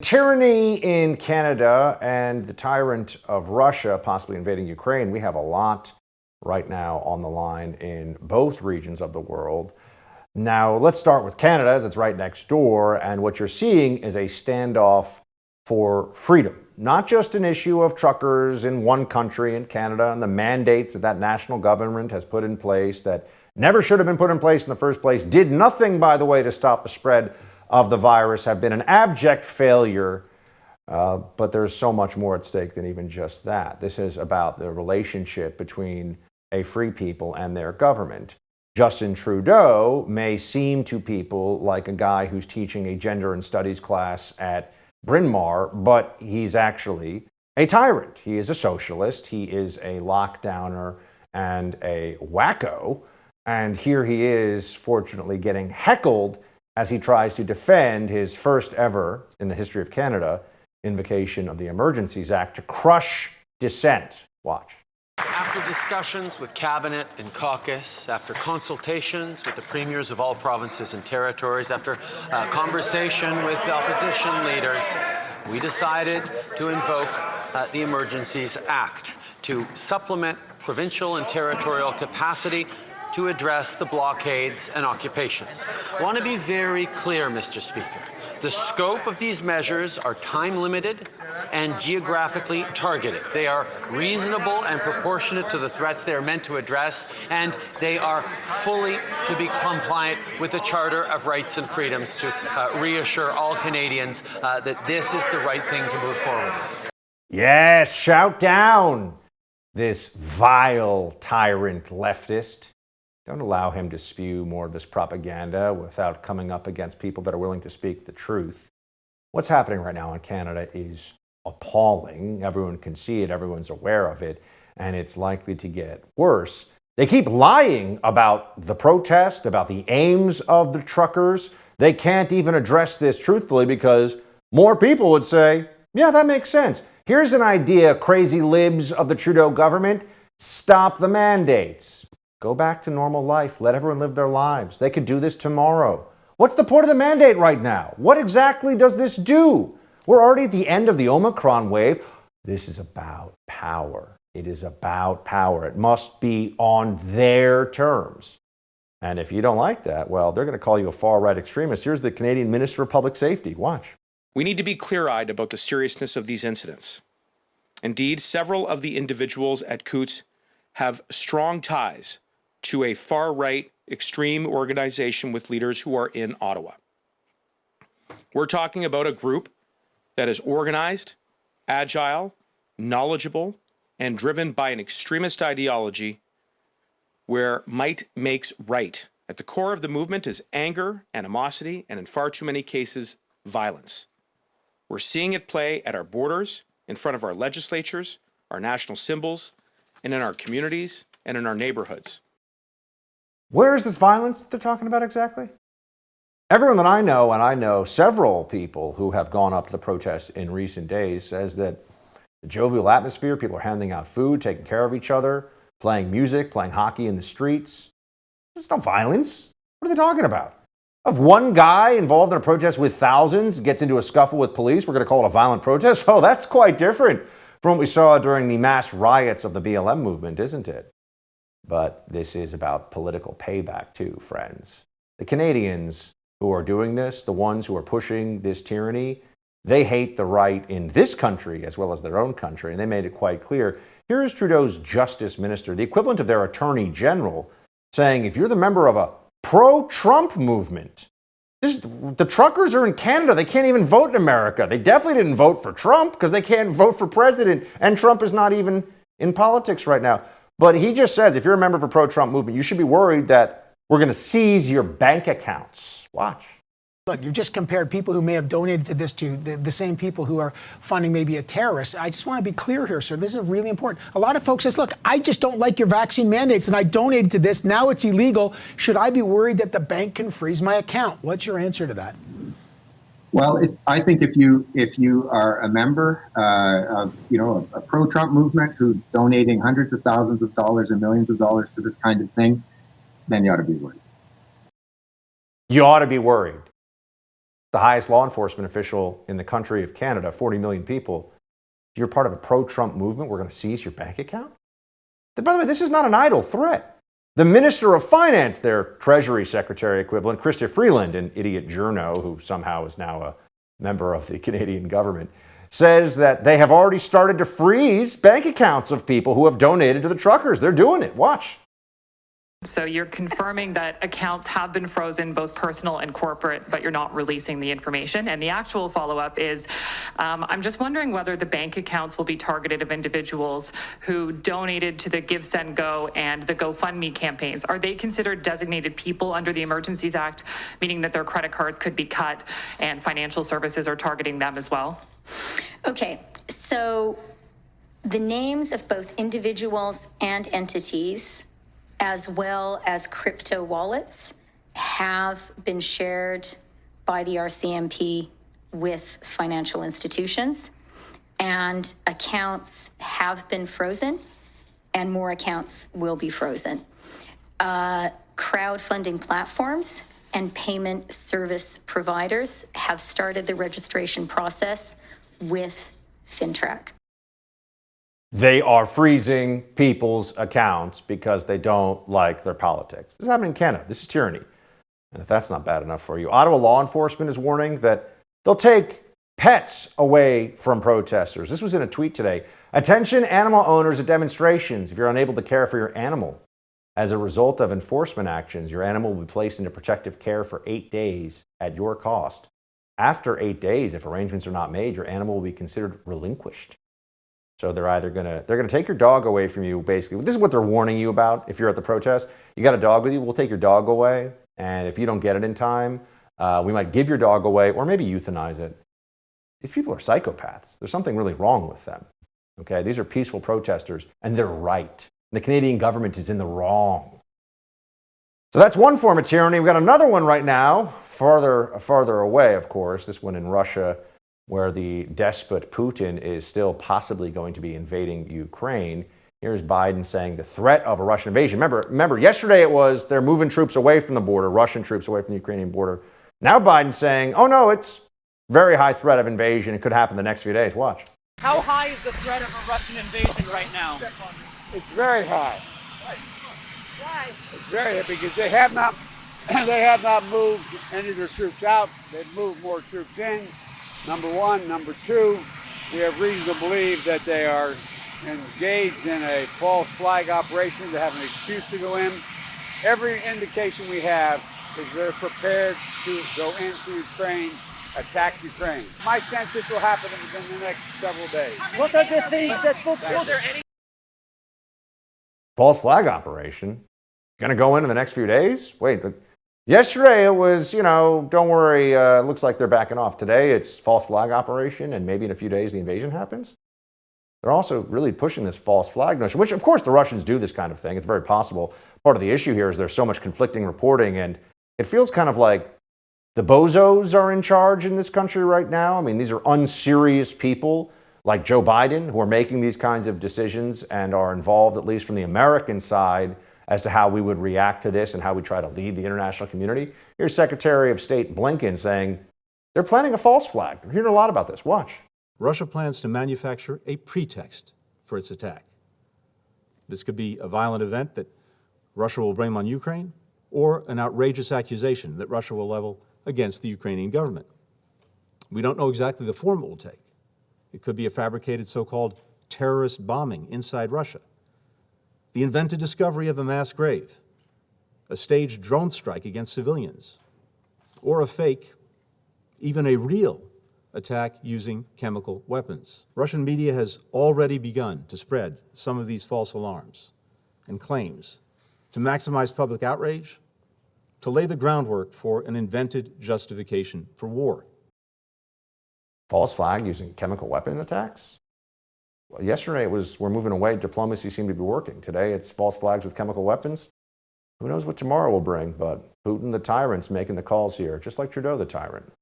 Tyranny in Canada and the tyrant of Russia possibly invading Ukraine. We have a lot right now on the line in both regions of the world. Now, let's start with Canada, as it's right next door. And what you're seeing is a standoff for freedom, not just an issue of truckers in one country, in Canada, and the mandates that that national government has put in place that never should have been put in place in the first place, did nothing, by the way, to stop the spread of the virus, have been an abject failure. But there's so much more at stake than even just that. This is about the relationship between a free people and their government. Justin Trudeau may seem to people like a guy who's teaching a gender and studies class at Bryn Mawr, but he's actually a tyrant. He is a socialist. He is a lockdowner and a wacko. And here he is, fortunately, getting heckled as he tries to defend his first ever, in the history of Canada, invocation of the Emergencies Act to crush dissent. Watch. After discussions with Cabinet and caucus, after consultations with the premiers of all provinces and territories, after conversation with opposition leaders, we decided to invoke the Emergencies Act to supplement provincial and territorial capacity to address the blockades and occupations. I want to be very clear, Mr. Speaker. The scope of these measures are time-limited and geographically targeted. They are reasonable and proportionate to the threats they are meant to address, and they are fully to be compliant with the Charter of Rights and Freedoms to reassure all Canadians that this is the right thing to move forward with. Yes, shout down this vile tyrant leftist. Don't allow him to spew more of this propaganda without coming up against people that are willing to speak the truth. What's happening right now in Canada is appalling. Everyone can see it, everyone's aware of it, and it's likely to get worse. They keep lying about the protest, about the aims of the truckers. They can't even address this truthfully because more people would say, yeah, that makes sense. Here's an idea, crazy libs of the Trudeau government. Stop the mandates. Go back to normal life. Let everyone live their lives. They could do this tomorrow. What's the point of the mandate right now? What exactly does this do? We're already at the end of the Omicron wave. This is about power. It is about power. It must be on their terms. And if you don't like that, well, they're going to call you a far-right extremist. Here's the Canadian Minister of Public Safety. Watch. We need to be clear-eyed about the seriousness of these incidents. Indeed, several of the individuals at Coots have strong ties to a far-right extreme organization with leaders who are in Ottawa. We're talking about a group that is organized, agile, knowledgeable, and driven by an extremist ideology where might makes right. At the core of the movement is anger, animosity, and in far too many cases, violence. We're seeing it play at our borders, in front of our legislatures, our national symbols, and in our communities and in our neighborhoods. Where is this violence they're talking about exactly? Everyone that I know, and I know several people who have gone up to the protests in recent days, says that the jovial atmosphere, people are handing out food, taking care of each other, playing music, playing hockey in the streets. There's no violence. What are they talking about? If one guy involved in a protest with thousands gets into a scuffle with police, we're going to call it a violent protest? Oh, that's quite different from what we saw during the mass riots of the BLM movement, isn't it? But this is about political payback too, friends. The Canadians who are doing this, the ones who are pushing this tyranny, they hate the right in this country as well as their own country, and they made it quite clear. Here is Trudeau's justice minister, the equivalent of their attorney general, saying if you're the member of a pro-Trump movement, the truckers are in Canada, they can't even vote in America. They definitely didn't vote for Trump because they can't vote for president, and Trump is not even in politics right now. But he just says, if you're a member of a pro-Trump movement, you should be worried that we're going to seize your bank accounts. Watch. Look, you've just compared people who may have donated to this to the same people who are funding maybe a terrorist. I just want to be clear here, sir. This is really important. A lot of folks say, look, I just don't like your vaccine mandates and I donated to this. Now it's illegal. Should I be worried that the bank can freeze my account? What's your answer to that? Well, I think if you are a member of a pro-Trump movement who's donating hundreds of thousands of dollars and millions of dollars to this kind of thing, then you ought to be worried. You ought to be worried. the highest law enforcement official in the country of Canada, 40 million people, if you're part of a pro-Trump movement, we're going to seize your bank account? By the way, this is not an idle threat. The Minister of Finance, their Treasury Secretary equivalent, Chrystia Freeland, an idiot journo who somehow is now a member of the Canadian government, says that they have already started to freeze bank accounts of people who have donated to the truckers. They're doing it. Watch. So you're confirming that accounts have been frozen, both personal and corporate, but you're not releasing the information. And the actual follow-up is, I'm just wondering whether the bank accounts will be targeted of individuals who donated to the Give, Send, Go and the GoFundMe campaigns. Are they considered designated people under the Emergencies Act, meaning that their credit cards could be cut and financial services are targeting them as well? Okay, so the names of both individuals and entities, as well as crypto wallets, have been shared by the RCMP with financial institutions, and accounts have been frozen, and more accounts will be frozen. Crowdfunding platforms and payment service providers have started the registration process with FinTrack. They are freezing people's accounts because they don't like their politics. This is happening in Canada. This is tyranny. And if that's not bad enough for you, Ottawa law enforcement is warning that they'll take pets away from protesters. This was in a tweet today. Attention animal owners at demonstrations. If you're unable to care for your animal as a result of enforcement actions, your animal will be placed into protective care for 8 days at your cost. After 8 days, if arrangements are not made, your animal will be considered relinquished. So they're either they're gonna take your dog away from you, basically. This is what they're warning you about if you're at the protest. You got a dog with you, we'll take your dog away. And if you don't get it in time, we might give your dog away or maybe euthanize it. These people are psychopaths. There's something really wrong with them. Okay, these are peaceful protesters and they're right. The Canadian government is in the wrong. So that's one form of tyranny. We've got another one right now, farther away, of course, this one in Russia, where the despot Putin is still possibly going to be invading Ukraine. Here's Biden saying the threat of a Russian invasion. Remember, yesterday it was they're moving troops away from the border, Russian troops away from the Ukrainian border. Now Biden's saying, oh no, it's very high threat of invasion. It could happen the next few days. Watch. How high is the threat of a Russian invasion right now? It's very high. Why? It's very high because they have not moved any of their troops out. They've moved more troops in. Number one. Number two, we have reason to believe that they are engaged in a false flag operation. They have an excuse to go in. Every indication we have is they're prepared to go into Ukraine, attack Ukraine. My sense this will happen within the next several days. What are the things that will there any? False flag operation? Gonna go in the next few days? Wait, but yesterday it was, don't worry, looks like they're backing off. Today it's false flag operation, and maybe in a few days the invasion happens. They're also really pushing this false flag notion, which of course the Russians do this kind of thing. It's very possible. Part of the issue here is there's so much conflicting reporting, and it feels kind of like the bozos are in charge in this country right now. I mean, these are unserious people like Joe Biden who are making these kinds of decisions and are involved, at least from the American side, as to how we would react to this and how we try to lead the international community. Here's Secretary of State Blinken saying they're planning a false flag. We're hearing a lot about this. Watch. Russia plans to manufacture a pretext for its attack. This could be a violent event that Russia will blame on Ukraine, or an outrageous accusation that Russia will level against the Ukrainian government. We don't know exactly the form it will take. It could be a fabricated so-called terrorist bombing inside Russia, the invented discovery of a mass grave, a staged drone strike against civilians, or a fake, even a real attack using chemical weapons. Russian media has already begun to spread some of these false alarms and claims to maximize public outrage, to lay the groundwork for an invented justification for war. False flag using chemical weapon attacks? Well, yesterday it was we're moving away, diplomacy seemed to be working. Today it's false flags with chemical weapons. Who knows what tomorrow will bring, but Putin the tyrant's making the calls here, just like Trudeau the tyrant.